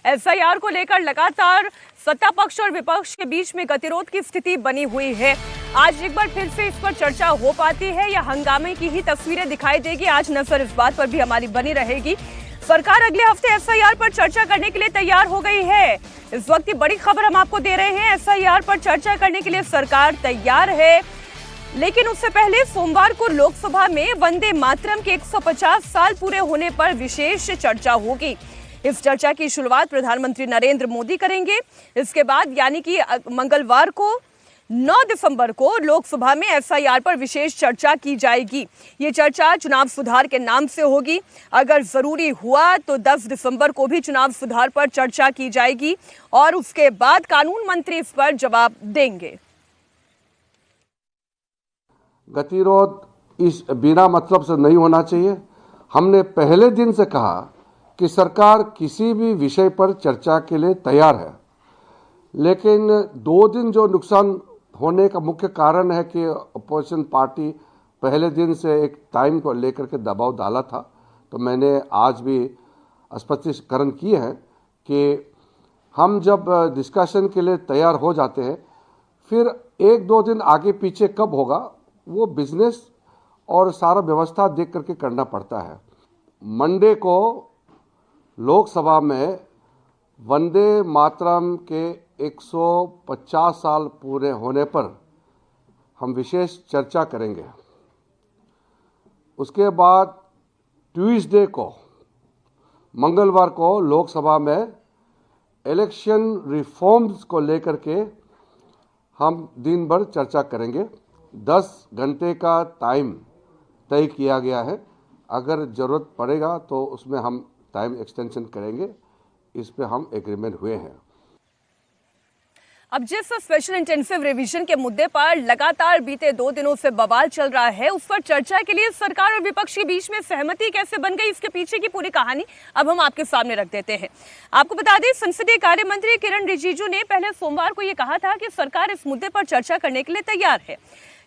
SIR को लेकर लगातार सत्ता पक्ष और विपक्ष के बीच में गतिरोध की स्थिति बनी हुई है। आज एक बार फिर से इस पर चर्चा हो पाती है या हंगामे की ही तस्वीरें दिखाई देगी, आज नजर इस बात पर भी हमारी बनी रहेगी। सरकार अगले हफ्ते एसआईआर पर चर्चा करने के लिए तैयार हो गई है। इस वक्त की बड़ी खबर हम आपको दे रहे हैं, एसआईआर पर चर्चा करने के लिए सरकार तैयार है। लेकिन उससे पहले सोमवार को लोकसभा में वंदे मातरम के 150 साल पूरे होने पर विशेष चर्चा होगी। इस चर्चा की शुरुआत प्रधानमंत्री नरेंद्र मोदी करेंगे। इसके बाद यानी कि मंगलवार को 9 दिसंबर को लोकसभा में एसआईआर पर विशेष चर्चा की जाएगी। ये चर्चा चुनाव सुधार के नाम से होगी। अगर जरूरी हुआ तो 10 दिसंबर को भी चुनाव सुधार पर चर्चा की जाएगी और उसके बाद कानून मंत्री इस पर जवाब देंगे। गतिरोध इस बिना मतलब से नहीं होना चाहिए। हमने पहले दिन से कहा कि सरकार किसी भी विषय पर चर्चा के लिए तैयार है, लेकिन 2 दिन जो नुकसान होने का मुख्य कारण है कि अपोजिशन पार्टी पहले दिन से एक टाइम को लेकर के दबाव डाला था। तो मैंने आज भी स्पष्टीकरण किए हैं कि हम जब डिस्कशन के लिए तैयार हो जाते हैं, फिर 1-2 दिन आगे पीछे कब होगा वो बिजनेस और सारा व्यवस्था देख करके करना पड़ता है। मंडे को लोकसभा में वंदे मातरम के 150 साल पूरे होने पर हम विशेष चर्चा करेंगे। उसके बाद ट्यूसडे को मंगलवार को लोकसभा में इलेक्शन रिफॉर्म्स को लेकर के हम दिन भर चर्चा करेंगे। 10 घंटे का टाइम तय किया गया है। अगर जरूरत पड़ेगा तो उसमें हम टाइम एक्सटेंशन करेंगे। इस पे हम एग्रीमेंट हुए हैं। अब जिस स्पेशल इंटेंसिव रिवीजन के मुद्दे पर लगातार बीते 2 दिनों से बवाल चल रहा है, उस पर चर्चा के लिए सरकार और विपक्ष के बीच में सहमति कैसे बन गई, इसके पीछे की पूरी कहानी अब हम आपके सामने रख देते हैं। आपको बता दें, संसदीय कार्य मंत्री किरण रिजिजू ने पहले सोमवार को यह कहा था कि सरकार इस मुद्दे पर चर्चा करने के लिए तैयार है।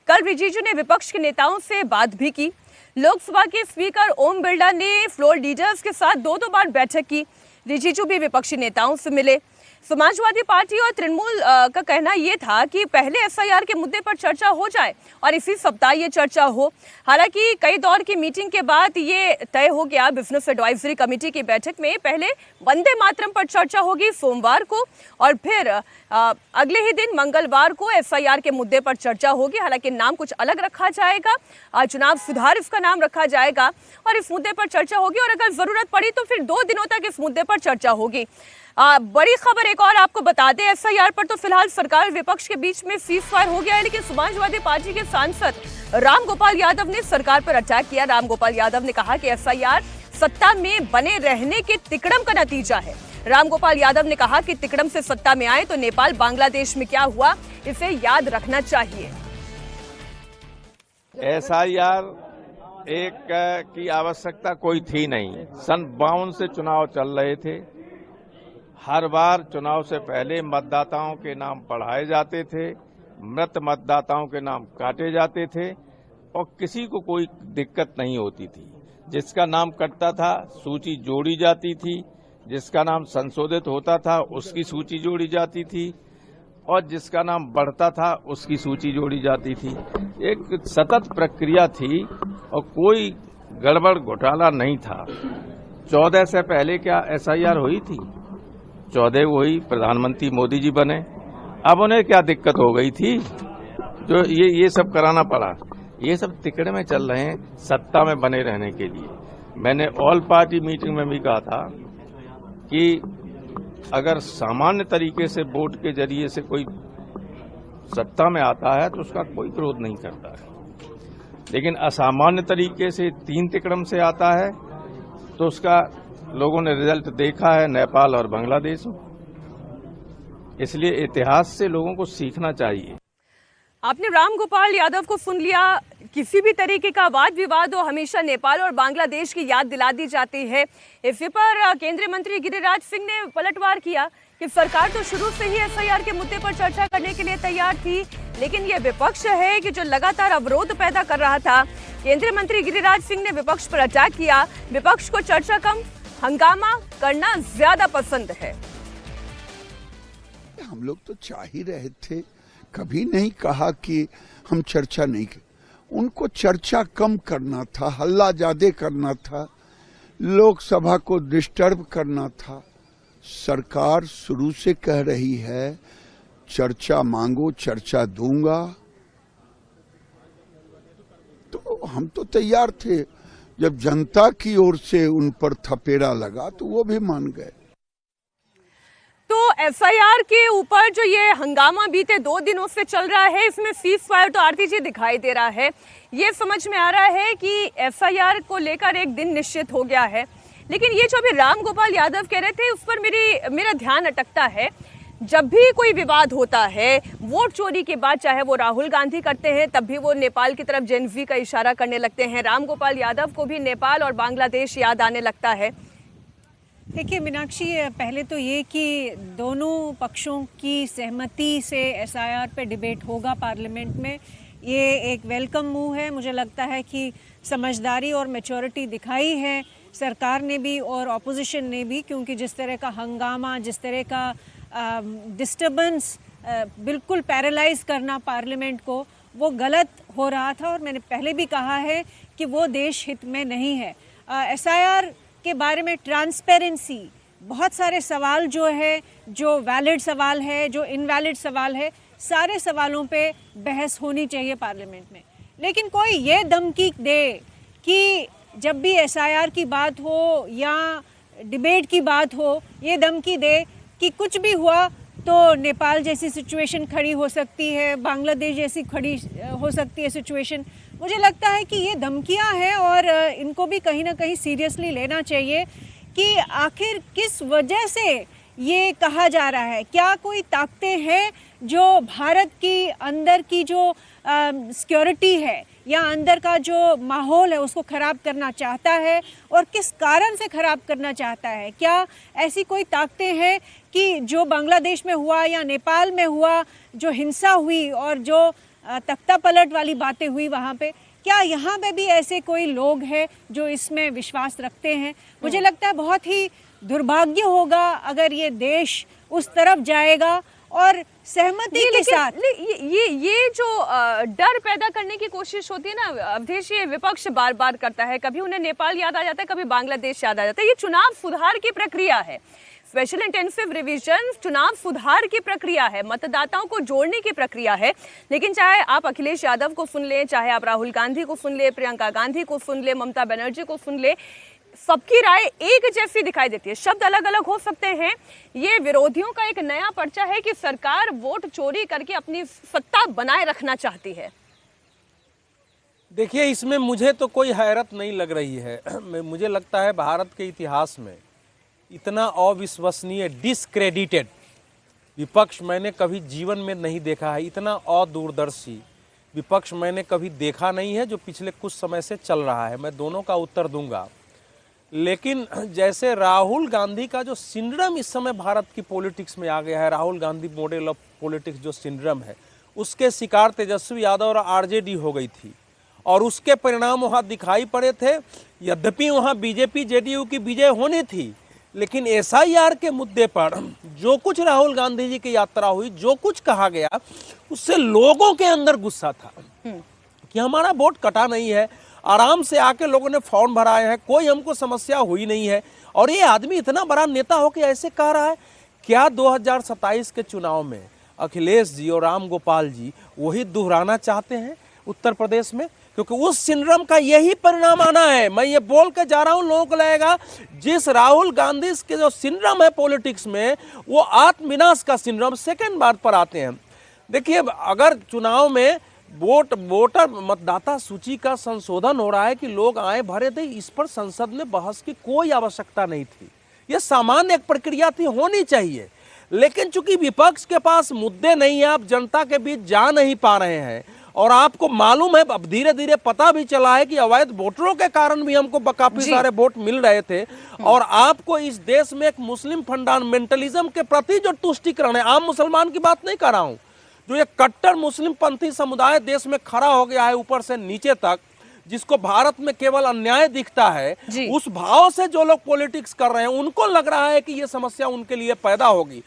कल रिजिजू ने विपक्ष के नेताओं से बात भी की। लोकसभा के स्पीकर ओम बिरला ने फ्लोर लीडर्स के साथ 2 बार बैठक की। रिजिजू भी विपक्षी नेताओं से मिले। समाजवादी पार्टी और तृणमूल का कहना यह था कि पहले एसआईआर के मुद्दे पर चर्चा हो जाए और इसी सप्ताह ये चर्चा हो। हालांकि कई दौर की मीटिंग के बाद ये तय हो गया, बिजनेस एडवाइजरी कमेटी की बैठक में पहले वंदे मातरम पर चर्चा होगी सोमवार को और फिर अगले ही दिन मंगलवार को एसआईआर के मुद्दे पर चर्चा होगी। हालांकि नाम कुछ अलग रखा जाएगा, चुनाव सुधार इसका नाम रखा जाएगा और इस मुद्दे पर चर्चा होगी और अगर जरूरत पड़ी तो फिर 2 दिनों तक इस मुद्दे पर चर्चा होगी। बड़ी खबर एक और आपको बता दें, एसआईआर पर तो फिलहाल सरकार विपक्ष के बीच में सीज फायर हो गया है, लेकिन समाजवादी पार्टी के सांसद रामगोपाल यादव ने सरकार पर अटैक किया। रामगोपाल यादव ने कहा कि एसआईआर सत्ता में बने रहने के तिकड़म का नतीजा है। रामगोपाल यादव ने कहा कि तिकड़म से सत्ता में आए तो नेपाल बांग्लादेश में क्या हुआ, इसे याद रखना चाहिए। एसआईआर एक की आवश्यकता कोई थी नहीं। सन 52 से चुनाव चल रहे थे। हर बार चुनाव से पहले मतदाताओं के नाम पढ़ाए जाते थे, मृत मतदाताओं के नाम काटे जाते थे और किसी को कोई दिक्कत नहीं होती थी। जिसका नाम कटता था सूची जोड़ी जाती थी, जिसका नाम संशोधित होता था उसकी सूची जोड़ी जाती थी और जिसका नाम बढ़ता था उसकी सूची जोड़ी जाती थी। एक सतत प्रक्रिया थी और कोई गड़बड़ घोटाला नहीं था। 14 से पहले क्या एसआईआर हुई थी? 14 वही प्रधानमंत्री मोदी जी बने। अब उन्हें क्या दिक्कत हो गई थी जो ये सब कराना पड़ा? ये सब तिकड़े में चल रहे हैं सत्ता में बने रहने के लिए। मैंने ऑल पार्टी मीटिंग में भी कहा था कि अगर सामान्य तरीके से वोट के जरिए से कोई सत्ता में आता है तो उसका कोई विरोध नहीं करता है, लेकिन असामान्य तरीके से 3 तिकड़म से आता है तो उसका लोगों ने रिजल्ट देखा है नेपाल और बांग्लादेश में। इसलिए इतिहास से लोगों को सीखना चाहिए। आपने रामगोपाल यादव को सुन लिया। किसी भी तरीके का वाद विवाद हो हमेशा नेपाल और बांग्लादेश की याद दिला दी जाती है। इसी पर केंद्रीय मंत्री गिरिराज सिंह ने पलटवार किया कि सरकार तो शुरू से ही एसआईआर के मुद्दे पर चर्चा करने के लिए तैयार थी, लेकिन ये विपक्ष है कि जो लगातार अवरोध पैदा कर रहा था। केंद्रीय मंत्री गिरिराज सिंह ने विपक्ष पर अटैक किया। विपक्ष को चर्चा कम, हंगामा करना ज्यादा पसंद है। हम लोग तो चाह ही रहे थे, कभी नहीं कहा कि हम चर्चा नहीं कर। उनको चर्चा कम करना था, हल्ला ज्यादा करना था, लोकसभा को डिस्टर्ब करना था। सरकार शुरू से कह रही है चर्चा मांगो, चर्चा दूंगा, तो हम तो तैयार थे। जब जनता की ओर से उन पर थपेड़ा लगा तो वो भी मान गए। तो एफआईआर के ऊपर जो ये हंगामा बीते 2 दिनों से चल रहा है, इसमें सीज फायर तो आरती जी दिखाई दे रहा है। ये समझ में आ रहा है कि एफआईआर को लेकर एक दिन निश्चित हो गया है, लेकिन ये जो अभी राम गोपाल यादव कह रहे थे उस पर मेरा ध्यान अटकता है। जब भी कोई विवाद होता है, वोट चोरी के बाद चाहे वो राहुल गांधी करते हैं, तब भी वो नेपाल की तरफ जेनजी का इशारा करने लगते हैं। राम गोपाल यादव को भी नेपाल और बांग्लादेश याद आने लगता है। देखिए मीनाक्षी, पहले तो ये कि दोनों पक्षों की सहमति से एसआईआर पे डिबेट होगा पार्लियामेंट में, ये एक वेलकम मूव है। मुझे लगता है कि समझदारी और मैच्योरिटी दिखाई है सरकार ने भी और ऑपोजिशन ने भी, क्योंकि जिस तरह का हंगामा, जिस तरह का डिस्टर्बेंस, बिल्कुल पैरालाइज करना पार्लियामेंट को, वो गलत हो रहा था। और मैंने पहले भी कहा है कि वो देश हित में नहीं है। एसआईआर के बारे में ट्रांसपेरेंसी, बहुत सारे सवाल जो है, जो वैलिड सवाल है, जो इनवैलिड सवाल है, सारे सवालों पे बहस होनी चाहिए पार्लियामेंट में। लेकिन कोई ये धमकी दे कि जब भी एसआईआर की बात हो या डिबेट की बात हो, ये धमकी दे कि कुछ भी हुआ तो नेपाल जैसी सिचुएशन खड़ी हो सकती है, बांग्लादेश जैसी खड़ी हो सकती है सिचुएशन, मुझे लगता है कि ये धमकियां हैं और इनको भी कहीं ना कहीं सीरियसली लेना चाहिए कि आखिर किस वजह से ये कहा जा रहा है। क्या कोई ताकतें हैं जो भारत की अंदर की जो सिक्योरिटी है या अंदर का जो माहौल है उसको ख़राब करना चाहता है, और किस कारण से ख़राब करना चाहता है? क्या ऐसी कोई ताकतें हैं कि जो बांग्लादेश में हुआ या नेपाल में हुआ, जो हिंसा हुई और जो तख्ता पलट वाली बातें हुई वहाँ पे, क्या यहाँ पे भी ऐसे कोई लोग हैं जो इसमें विश्वास रखते हैं? मुझे लगता है बहुत ही दुर्भाग्य होगा अगर ये देश उस तरफ जाएगा और सहमति के साथ। ये जो डर पैदा करने की कोशिश होती है ना अवधेश, ये विपक्ष बार बार करता है। कभी उन्हें नेपाल याद आ जाता है, कभी बांग्लादेश याद आ जाता है। ये चुनाव सुधार की प्रक्रिया है, स्पेशल इंटेंसिव रिवीजन चुनाव सुधार की प्रक्रिया है, मतदाताओं को जोड़ने की प्रक्रिया है। लेकिन चाहे आप अखिलेश यादव को सुन ले, चाहे आप राहुल गांधी को सुन ले, प्रियंका गांधी को सुन ले, ममता बनर्जी को सुन ले, सबकी राय एक जैसी दिखाई देती है। शब्द अलग अलग हो सकते हैं। ये विरोधियों का एक नया पर्चा है कि सरकार वोट चोरी करके अपनी सत्ता बनाए रखना चाहती है। देखिए, इसमें मुझे तो कोई हैरत नहीं लग रही है। मुझे लगता है भारत के इतिहास में इतना अविश्वसनीय, डिस्क्रेडिटेड विपक्ष मैंने कभी जीवन में नहीं देखा है। इतना अदूरदर्शी विपक्ष मैंने कभी देखा नहीं है जो पिछले कुछ समय से चल रहा है। मैं दोनों का उत्तर दूंगा, लेकिन जैसे राहुल गांधी का जो सिंड्रम इस समय भारत की पॉलिटिक्स में आ गया है, Rahul Gandhi model of politics जो सिंड्रम है, उसके शिकार तेजस्वी यादव और आरजेडी हो गई थी और उसके परिणाम वहाँ दिखाई पड़े थे। यद्यपि वहाँ बीजेपी जेडीयू की विजय होनी थी, लेकिन एसआईआर के मुद्दे पर जो कुछ राहुल गांधी जी की यात्रा हुई, जो कुछ कहा गया, उससे लोगों के अंदर गुस्सा था कि हमारा वोट कटा नहीं है, आराम से आके लोगों ने फॉर्म भराए हैं, कोई हमको समस्या हुई नहीं है। और ये आदमी इतना बड़ा नेता हो के ऐसे कह रहा है। क्या 2027 के चुनाव में अखिलेश जी और राम गोपाल जी वही दोहराना चाहते हैं उत्तर प्रदेश में? क्योंकि उस सिंड्रोम का यही परिणाम आना है। मैं ये बोल के जा रहा हूं, लोगों को लगेगा जिस राहुल गांधी के जो सिंड्रोम है पॉलिटिक्स में, वो आत्मविनाश का सिंड्रोम सेकेंड बात पर आते हैं। देखिए, अगर चुनाव में वोटर मतदाता सूची का संशोधन हो रहा है कि लोग आए भरे थे, इस पर संसद में बहस की कोई आवश्यकता नहीं थी। यह सामान्य एक प्रक्रिया थी, होनी चाहिए। लेकिन चूंकि विपक्ष के पास मुद्दे नहीं है, आप जनता के बीच जा नहीं पा रहे हैं, और आपको मालूम है, अब धीरे धीरे पता भी चला है कि अवैध वोटरों के कारण भी हमको काफी सारे वोट मिल रहे थे, और आपको इस देश में एक मुस्लिम फंडामेंटलिज्म के प्रति जो तुष्टीकरण है, आम मुसलमान की बात नहीं कर रहा हूं, जो एक कट्टर मुस्लिम पंथी समुदाय देश में खड़ा हो गया है ऊपर से नीचे तक, जिसको भारत में केवल अन्याय दिखता है, जी। उस भाव से जो लोग पॉलिटिक्स कर रहे हैं उनको लग रहा है कि ये समस्या उनके लिए पैदा होगी।